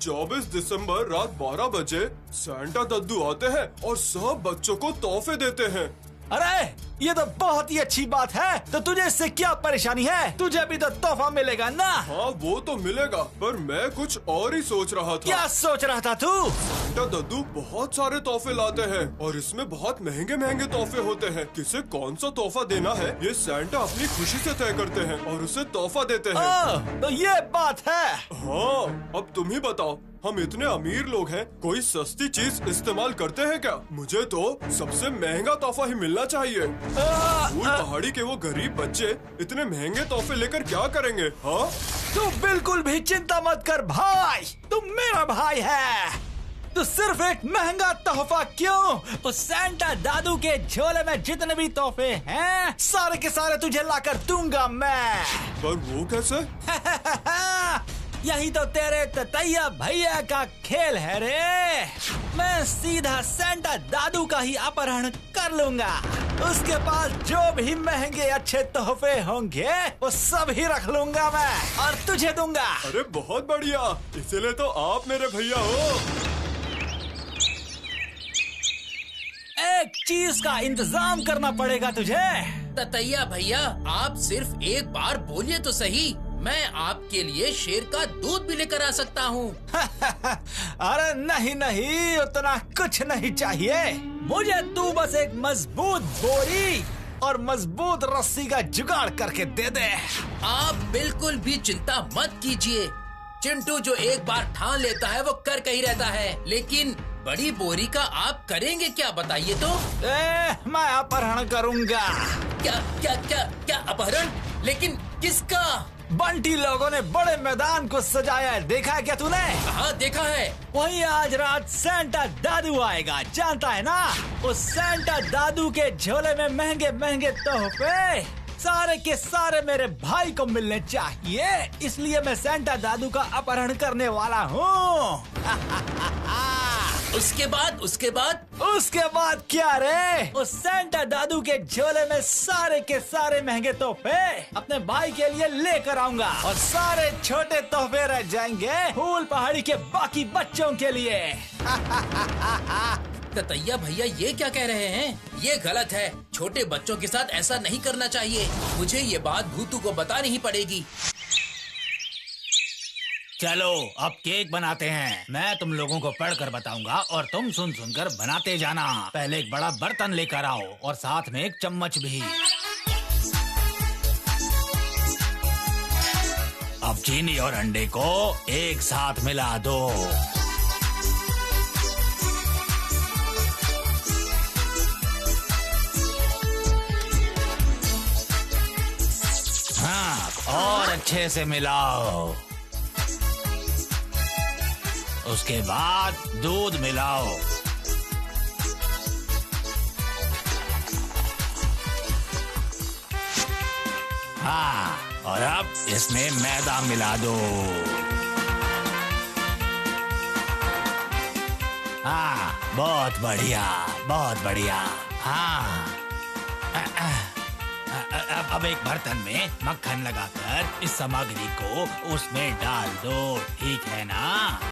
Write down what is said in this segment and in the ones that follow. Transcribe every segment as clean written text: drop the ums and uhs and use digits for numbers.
24 दिसंबर रात 12 बजे सैंटा दद्दू आते हैं और सब बच्चों को तोहफे देते हैं। अरे ये तो बहुत ही अच्छी बात है। तो तुझे इससे क्या परेशानी है? तुझे भी तो तोहफा मिलेगा ना। हाँ वो तो मिलेगा, पर मैं कुछ और ही सोच रहा था। क्या सोच रहा था तू? सैंटा दद्दू बहुत सारे तोहफे लाते हैं और इसमें बहुत महंगे महंगे तोहफे होते हैं। किसे कौन सा तोहफा देना है ये सैंटा अपनी खुशी से तय करते हैं और उसे तोहफा देते हैं। तो ये बात है। हाँ, अब तुम ही बताओ, हम इतने अमीर लोग हैं, कोई सस्ती चीज इस्तेमाल करते हैं क्या? मुझे तो सबसे महंगा तोहफा ही मिलना चाहिए। फूल पहाड़ी के वो गरीब बच्चे इतने महंगे तोहफे लेकर क्या करेंगे? हाँ, तू बिल्कुल भी चिंता मत कर भाई, तू मेरा भाई है। तो सिर्फ एक महंगा तोहफा क्यों, उस सैंटा दादू के झोले में जितने भी तोहफे हैं सारे के सारे तुझे लाकर दूंगा मैं। पर वो कैसे? यही तो तेरे ततैया भैया का खेल है रे। मैं सीधा सैंटा दादू का ही अपहरण कर लूंगा। उसके पास जो भी महंगे अच्छे तोहफे होंगे वो सब ही रख लूंगा मैं और तुझे दूंगा। अरे बहुत बढ़िया, इसीलिए तो आप मेरे भैया हो। एक चीज का इंतजाम करना पड़ेगा तुझे। ततैया भैया, आप सिर्फ एक बार बोलिए तो सही, मैं आपके लिए शेर का दूध भी लेकर आ सकता हूँ। अरे नहीं नहीं, उतना कुछ नहीं चाहिए मुझे। तू बस एक मजबूत बोरी और मजबूत रस्सी का जुगाड़ करके दे दे। आप बिल्कुल भी चिंता मत कीजिए। चिंटू जो एक बार ठान लेता है वो कर के ही रहता है। लेकिन बड़ी बोरी का आप करेंगे क्या, बताइए तो? मैं अपहरण करूंगा। क्या क्या क्या क्या अपहरण? लेकिन किसका? बंटी लोगों ने बड़े मैदान को सजाया है, देखा है क्या तूने? हाँ देखा है। वहीं आज रात सैंटा दादू आएगा, जानता है ना? उस सैंटा दादू के झोले में महंगे महंगे तोहफे सारे के सारे मेरे भाई को मिलने चाहिए, इसलिए मैं सैंटा दादू का अपहरण करने वाला हूँ। उसके बाद क्या रे? उस सैंटा दादू के झोले में सारे के सारे महंगे तोहफे अपने भाई के लिए लेकर आऊंगा और सारे छोटे तोहफे रह जाएंगे फूल पहाड़ी के बाकी बच्चों के लिए। ततैया भैया ये क्या कह रहे हैं? ये गलत है। छोटे बच्चों के साथ ऐसा नहीं करना चाहिए। मुझे ये बात भूतू को बतानी ही पड़ेगी। चलो अब केक बनाते हैं। मैं तुम लोगों को पढ़कर बताऊंगा और तुम सुन सुनकर बनाते जाना। पहले एक बड़ा बर्तन लेकर आओ और साथ में एक चम्मच भी। अब चीनी और अंडे को एक साथ मिला दो। हाँ, और अच्छे से मिलाओ। उसके बाद दूध मिलाओ। हाँ, और अब इसमें मैदा मिला दो। हाँ, बहुत बढ़िया, बहुत बढ़िया। हाँ, अब एक बर्तन में मक्खन लगाकर इस सामग्री को उसमें डाल दो, ठीक है ना?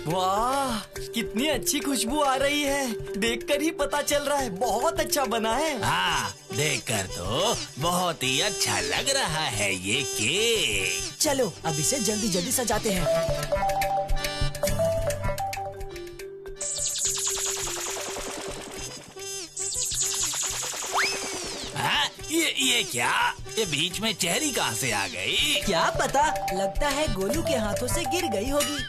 वाह, कितनी अच्छी खुशबू आ रही है। देखकर ही पता चल रहा है बहुत अच्छा बना है। हाँ, देखकर तो बहुत ही अच्छा लग रहा है ये केक। चलो अब इसे जल्दी जल्दी सजाते हैं। हाँ, ये क्या? ये बीच में चेरी कहाँ से आ गई? क्या पता, लगता है गोलू के हाथों से गिर गई होगी।